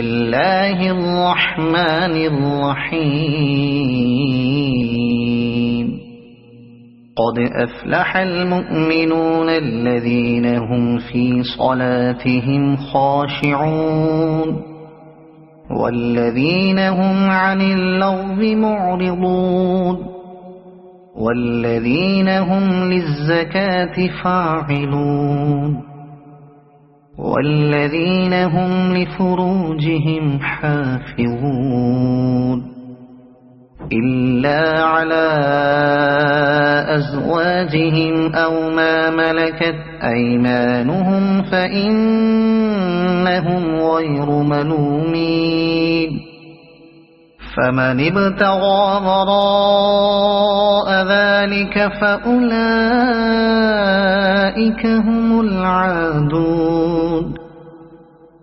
الله الرحمن الرحيم قد أفلح المؤمنون الذين هم في صلاتهم خاشعون والذين هم عن اللغو معرضون والذين هم للزكاة فاعلون والذين هم لفروجهم حافظون إلا على أزواجهم أو ما ملكت أيمانهم فإنهم غير ملومين فمن ابتغى وراء ذلك فأولئك هم العادون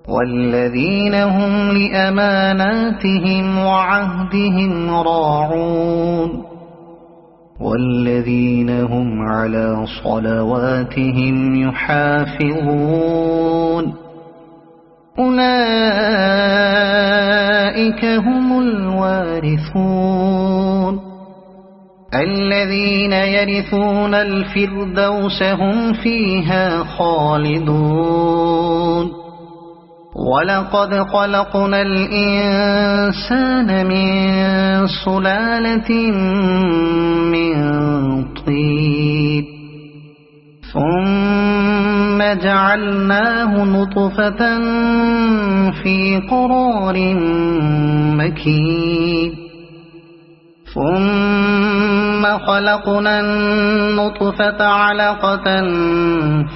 والذين هم لأماناتهم وعهدهم راعون والذين هم على صلواتهم يحافظون أولئك هم الوارثون الذين يرثون الفردوس هم فيها خالدون ولقد خلقنا الإنسان من سلالة من طين ثم جعلناه نطفة في قرار مكين ثم خلقنا النطفة علقة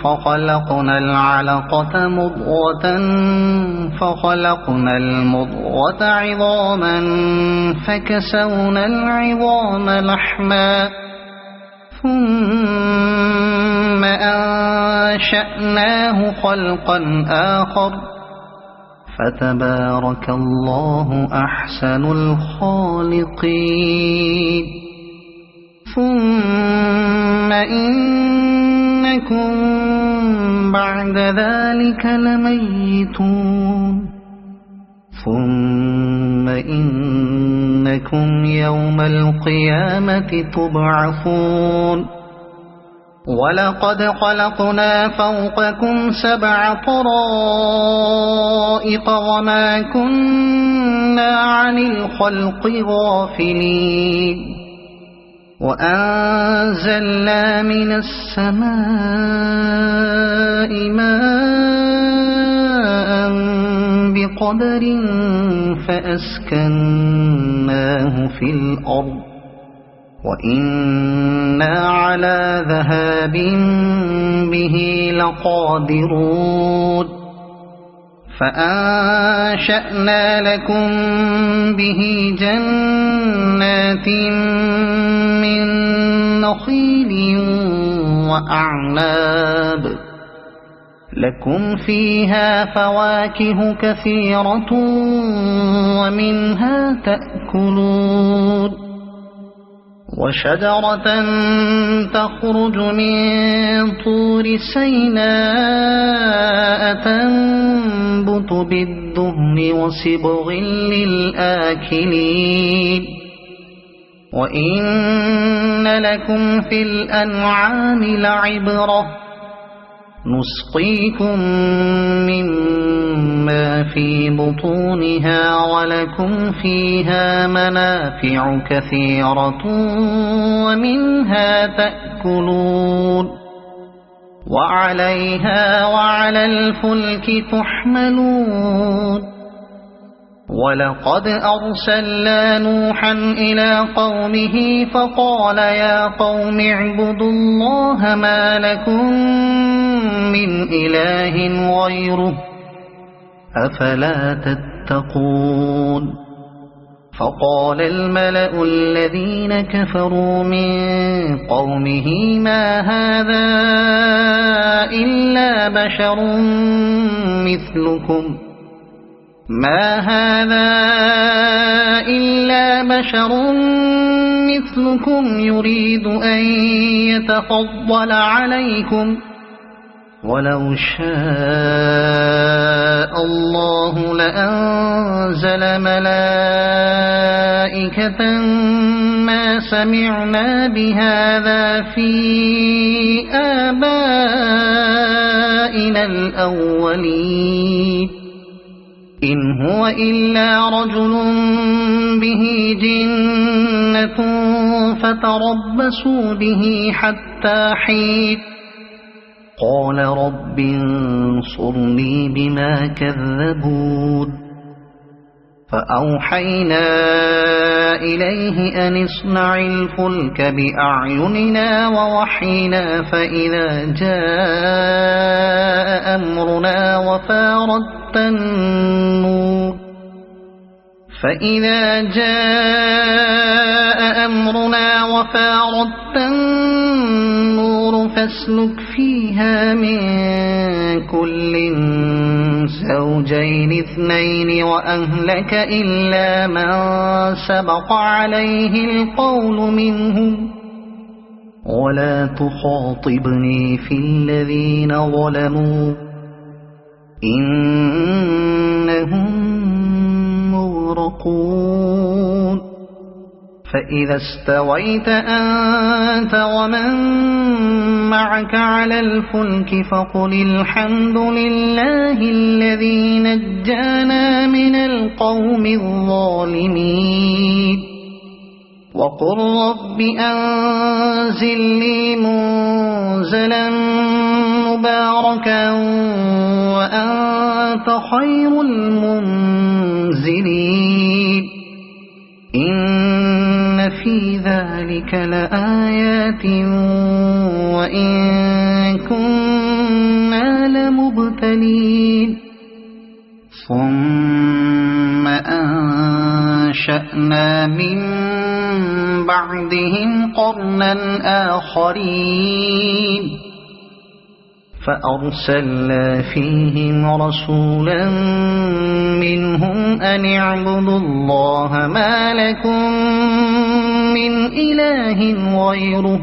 فخلقنا العلقة مضغة فخلقنا المضغة عظاما فكسونا العظام لحما ثم أنشأناه خلقا آخر فتبارك الله أحسن الخالقين ثم إنكم بعد ذلك لميتون ثم إنكم يوم القيامة تبعثون ولقد خلقنا فوقكم 7 طرائق وما كنا عن الخلق غافلين وأنزلنا من السماء ماء بقدر فأسكناه في الأرض وإنا على ذهاب به لقادرون فأنشأنا لكم به جنات من نخيل وأعناب لكم فيها فواكه كثيرة ومنها تأكلون وشجرة تخرج من طور سيناء تنبت بالدهن وصبغ للآكلين وإن لكم في الأنعام لعبرة نسقيكم مما في بطونها ولكم فيها منافع كثيرة ومنها تأكلون وعليها وعلى الفلك تحملون ولقد أرسلنا نوحا إلى قومه فقال يا قوم اعبدوا الله ما لكم من إله غيره أفلا تتقون فقال الملأ الذين كفروا من قومه ما هذا إلا بشر مثلكم يريد أن يتفضل عليكم ولو شاء الله لأنزل ملائكة ما سمعنا بهذا في آبائنا الأولين إن هو إلا رجل به جنة فتربصوا به حتى حين قال رب انصرني بما كذبون فأوحينا إليه أن اصنع الفلك بأعيننا ووحينا فإذا جاء أمرنا وفاردت النور فاسلك فيها من كل زوجين اثنين وأهلك إلا من سبق عليه القول منهم ولا تخاطبني في الذين ظلموا إنهم مغرقون فإذا استويت أنت ومن معك على الفلك فقل الحمد لله الذي نجانا من القوم الظالمين وقل رب أنزل لي منزلا مباركا وأنت خير المنزلين إن في ذلك لآيات وإن كنا لمبتلين ثم أنشأنا من بعدهم قرنا آخرين فأرسلنا فيهم رسولا منهم أن اعبدوا الله ما لكم من إله غيره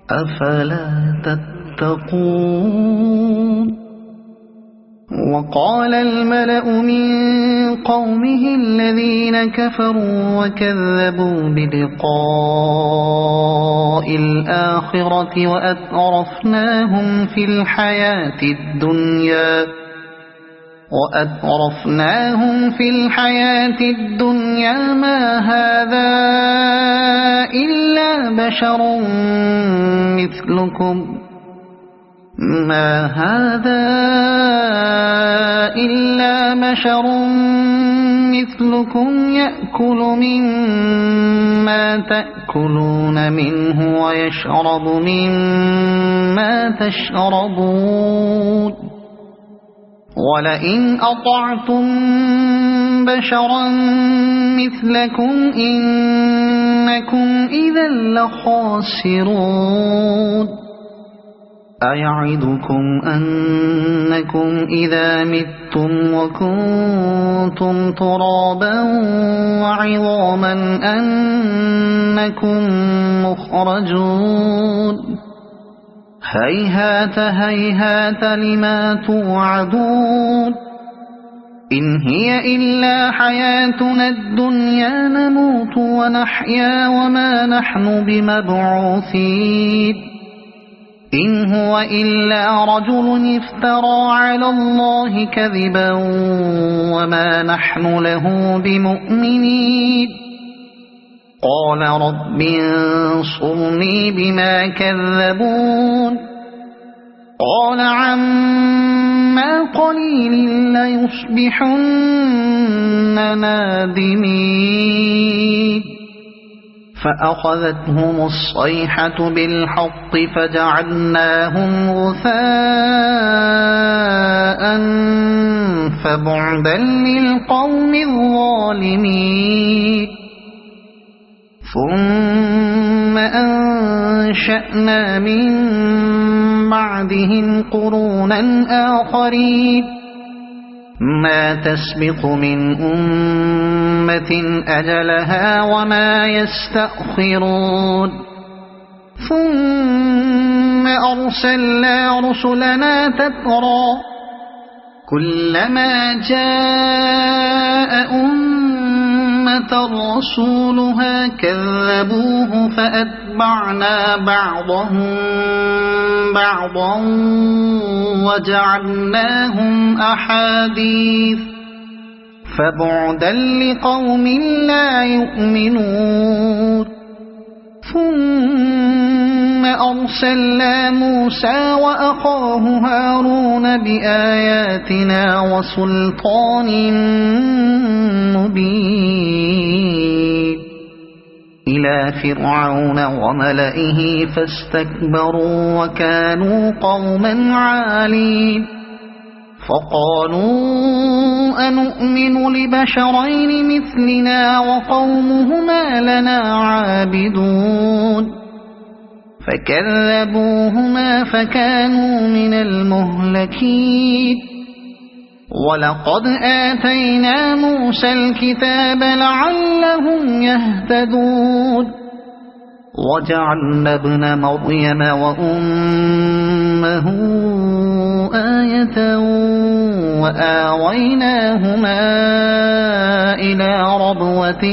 أفلا تتقون وقال الملأ من قومه الذين كفروا وكذبوا بلقاء الآخرة وأترفناهم في الحياة الدنيا ما هذا إلا بشر مثلكم يأكل مما تأكلون منه ويشرب مما تشربون ولئن أطعتم بشرا مثلكم إنكم إذا لخاسرون أيعدكم أنكم إذا متم وكنتم ترابا وعظاما أنكم مخرجون هيهات هيهات لما توعدون إن هي إلا حياتنا الدنيا نموت ونحيا وما نحن بمبعوثين إن هو إلا رجل افترى على الله كذبا وما نحن له بمؤمنين قال رب انصرني بما كذبون قال عما قليل ليصبحن نادمين فأخذتهم الصيحة بالحق فجعلناهم غثاء فبعدا للقوم الظالمين ثم أنشأنا من بعدهم قرونا آخرين ما تسبق من أمة أجلها وما يستأخرون ثم أرسلنا رسلنا تترى كلما جاء أمة رسولها كذبوه فأتبعنا بعضهم بعضا وجعلناهم أحاديث فبعدا لقوم لا يؤمنون ثم أرسلنا موسى وأخاه هارون بآياتنا وسلطان مبين إلى فرعون وملئه فاستكبروا وكانوا قوما عالين فقالوا أنؤمن لبشرين مثلنا وقومهما لنا عابدون فكذبوهما فكانوا من المهلكين ولقد آتينا موسى الكتاب لعلهم يهتدون وجعلنا ابن مريم وأمه آية وآويناهما إلى ربوة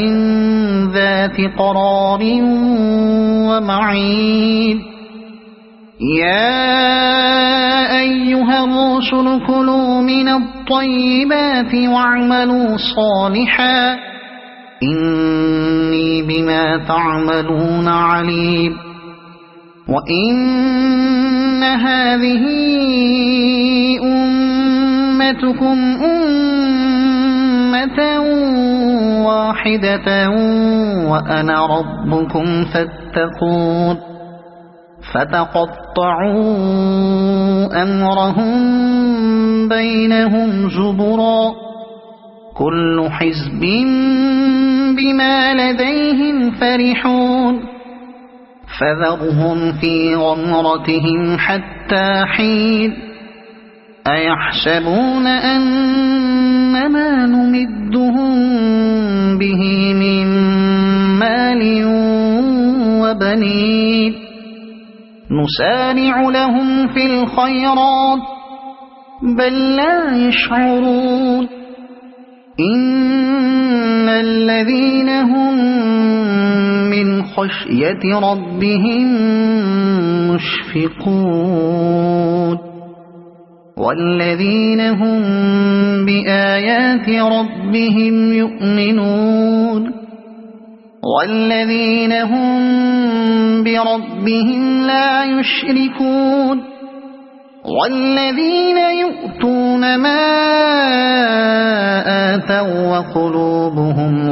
ذات قرار ومعين يا أيها الرسل كلوا من الطيبات واعملوا صالحا إني بما تعملون عليم وإن هذه أمتكم أمة واحدة وأنا ربكم فاتقون فتقطعوا أمرهم بينهم زبرا كل حزب بما لديهم فرحون فذرهم في غمرتهم حتى حين أيحسبون أنما نمدهم به من مال وبنين نسارع لهم في الخيرات بل لا يشعرون إن الذين هم من خشية ربهم مشفقون والذين هم بآيات ربهم يؤمنون والذين هم بربهم لا يشركون والذين يؤتون ما آتوا وقلوبهم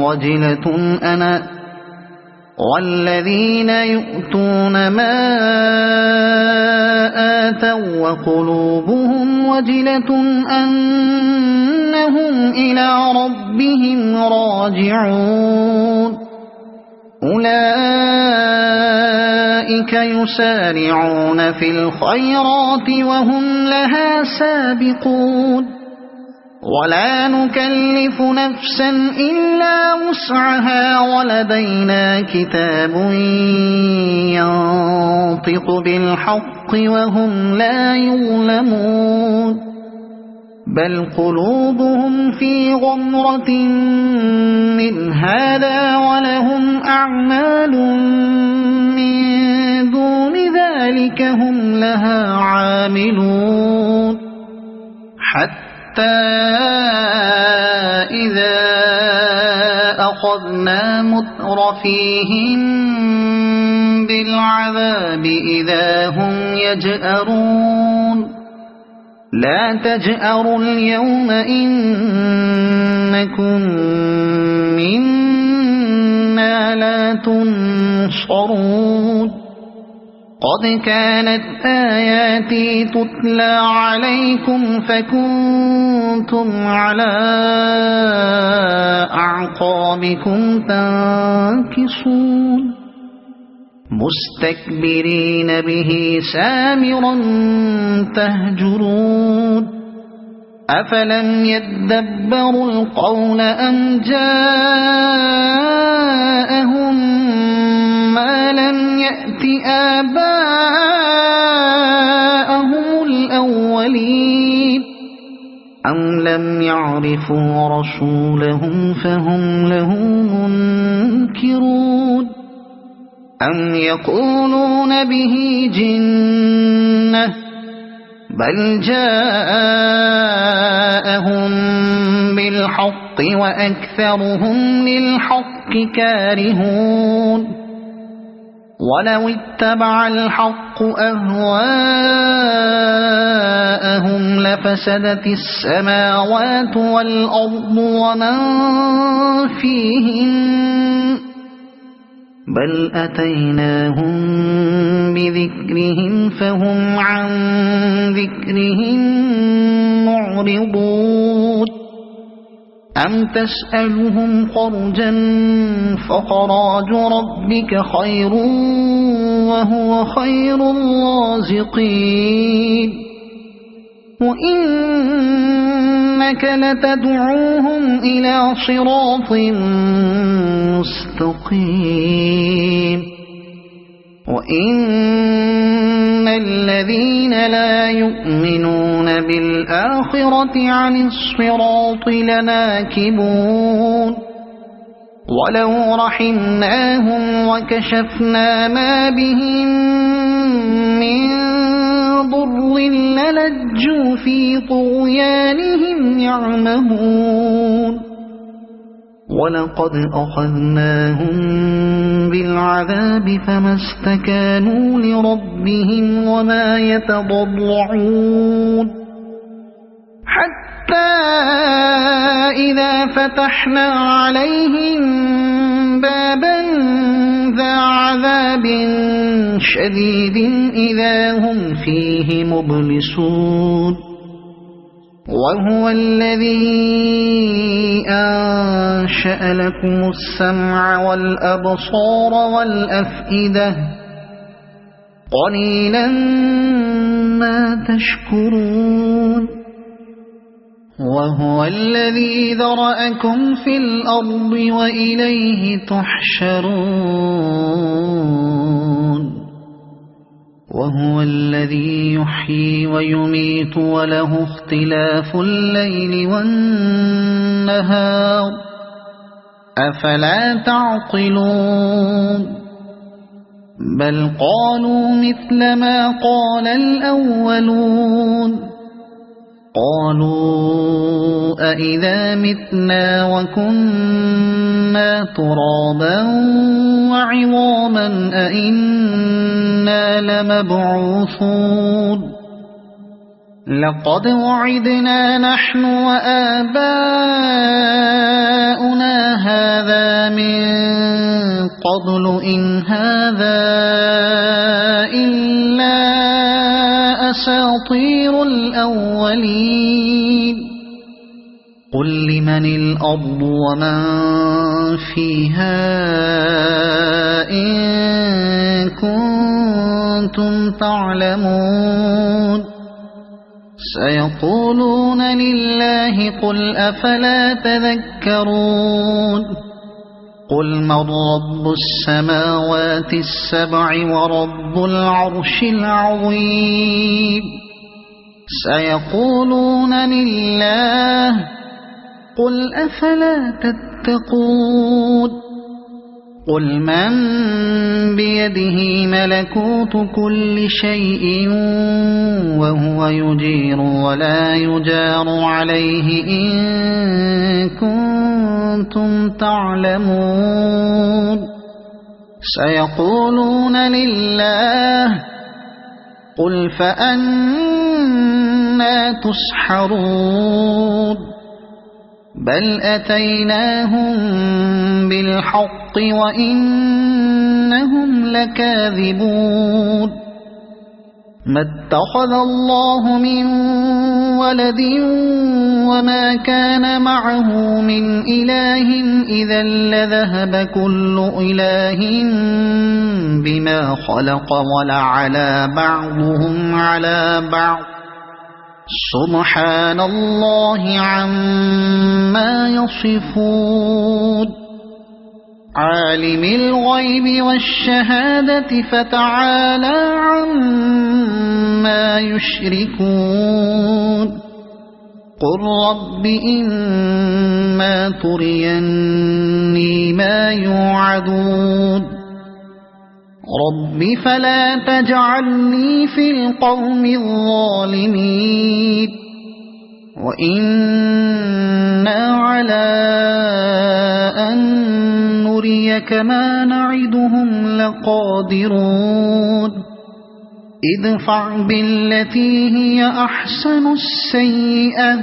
والذين يؤتون ما آتوا وقلوبهم وجلة أنهم إلى ربهم راجعون أولئك يسارعون في الخيرات وهم لها سابقون ولا نكلف نفسا إلا وسعها ولدينا كتاب ينطق بالحق وهم لا يظلمون بل قلوبهم في غمرة من هذا ولهم أعمال من دون ذلك هم لها عاملون حتى إذا أخذنا مترفيهم بالعذاب إذا هم يجأرون لا تجأروا اليوم إنكم منا لا تنصرون قد كانت آياتي تتلى عليكم فكنتم على أعقابكم تنكصون مستكبرين به سامرا تهجرون أفلم يدبروا القول أم جاءهم ما لم يأت آباءهم عرفوا رسولهم فهم له منكرون أم يقولون به جنة بل جاءهم بالحق وأكثرهم للحق كارهون ولو اتبع الحق أهواءهم لفسدت السماوات والأرض ومن فيهن بل أتيناهم بذكرهم فهم عن ذكرهم معرضون أم تسألهم خرجا فخراج ربك خير وهو خير الرازقين وإنك لتدعوهم إلى صراط مستقيم وإن الذين لا يؤمنون بالآخرة عن الصراط لناكبون ولو رحمناهم وكشفنا ما بهم من ضر للجوا في طغيانهم يعمهون ولقد أخذناهم بالعذاب فما استكانوا لربهم وما يتضرعون حتى إذا فتحنا عليهم بابا ذا عذاب شديد إذا هم فيه مبلسون وهو الذي أنشأ لكم السمع والأبصار والأفئدة قليلا ما تشكرون وهو الذي ذرأكم في الأرض وإليه تحشرون وهو الذي يحيي ويميت وله اختلاف الليل والنهار أفلا تعقلون بل قالوا مثل ما قال الأولون قالوا أإذا متنا وكنا ترابا وعظاما أإنا لمبعوثون لقد وعدنا نحن وآباؤنا هذا من قبل إن هذا إلا أساطير الأولين قل لمن الأرض ومن فيها إن كنتم تعلمون سيقولون لله قل أفلا تذكرون قل من رب السماوات السبع ورب العرش العظيم سيقولون لله قل أفلا تتقون قل من بيده ملكوت كل شيء وهو يجير ولا يجار عليه إن كنتم تعلمون سيقولون لله قل فأنا تسحرون بل أتيناهم بالحق وإنهم لكاذبون ما اتخذ الله من ولد وما كان معه من إله إذا لذهب كل إله بما خلق ولعلى بعضهم على بعض سبحان الله عما يصفون عالم الغيب والشهادة فتعالى عما يشركون قل رب إما تريني ما يوعدون رب فلا تجعلني في القوم الظالمين وإنا على أن نريك ما نعدهم لقادرون ادفع بالتي هي أحسن السيئة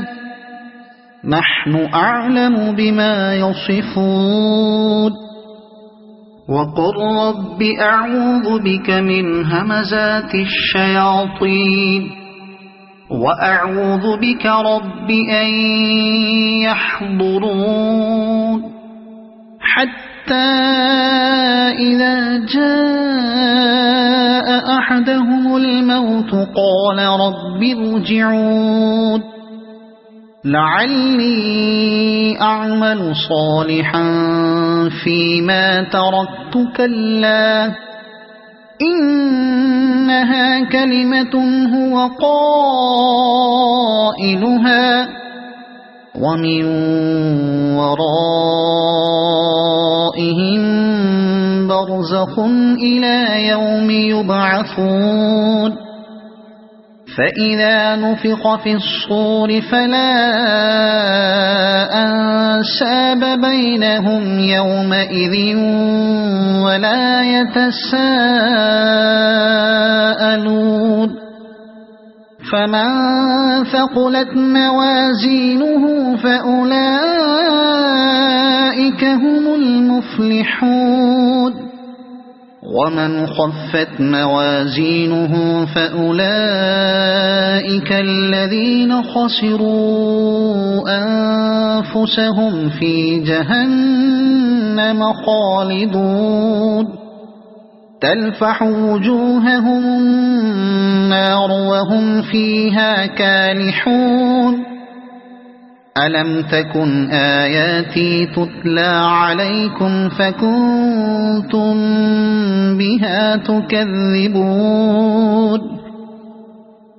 نحن أعلم بما يصفون وقل رب أعوذ بك من همزات الشياطين وأعوذ بك رب أن يحضرون حتى إذا جاء أحدهم الموت قال رب ارجعون لعلي أعمل صالحا فيما تركت كلا إنها كلمة هو قائلها ومن ورائهم برزخ إلى يوم يبعثون فإذا نفخ في الصور فلا أنساب بينهم يومئذ ولا يتساءلون فمن ثقلت موازينه فأولئك هم المفلحون ومن خفت موازينه فأولئك الذين خسروا أنفسهم في جهنم خالدون تلفح وجوههم النار وهم فيها كالحون ألم تكن آياتي تتلى عليكم فكنتم بها تكذبون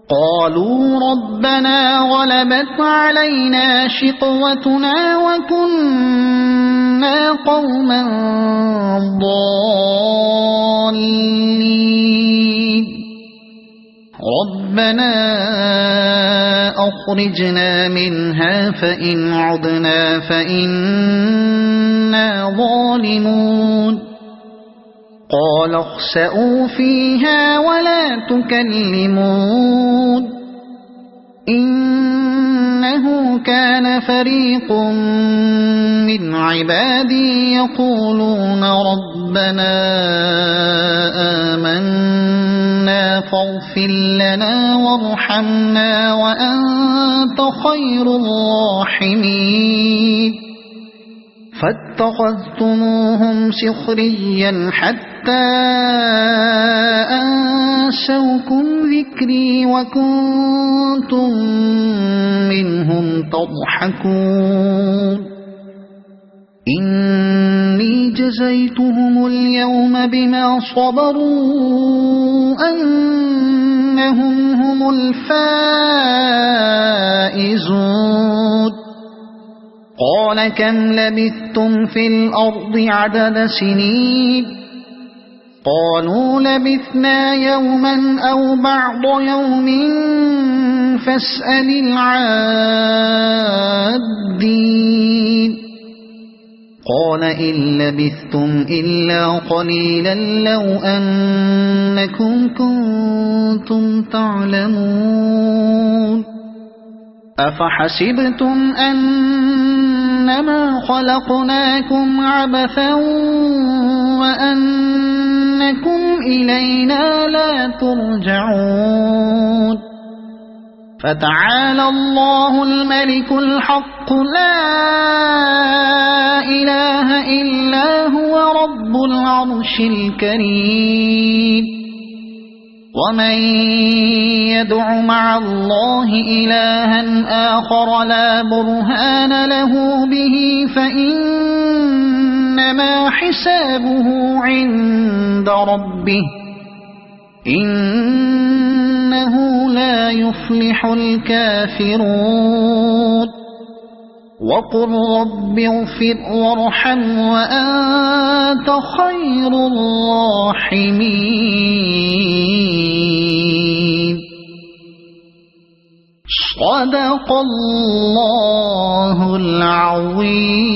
قالوا ربنا غلبت علينا شقوتنا وكنا قوما ضالين ربنا أخرجنا منها فإن عدنا فإنا ظالمون قال اخسئوا فيها ولا تكلمون إنه كان فريق من عبادي يقولون ربنا آمنا فاغفر لنا وارحمنا وأنت خير الراحمين فاتخذتموهم سخريا حتى أنسوكم ذكري وكنتم منهم تضحكون إني جزيتهم اليوم بما صبروا أنهم هم الفائزون قال كم لبثتم في الأرض عدد سنين قالوا لبثنا يوما أو بعض يوم فاسأل العادين قال إن لبثتم إلا قليلا لو أنكم كنتم تعلمون أفحسبتم أنما خلقناكم عبثا وأنكم إلينا لا ترجعون فتعالى الله الملك الحق لا إله إلا هو رب العرش الكريم ومن يدع مع الله إلها آخر لا برهان له به فإنما حسابه عند ربه إنه إنه لا يفلح الكافرون وقل رب اغفر وارحم وأنت خير الراحمين صدق الله العظيم.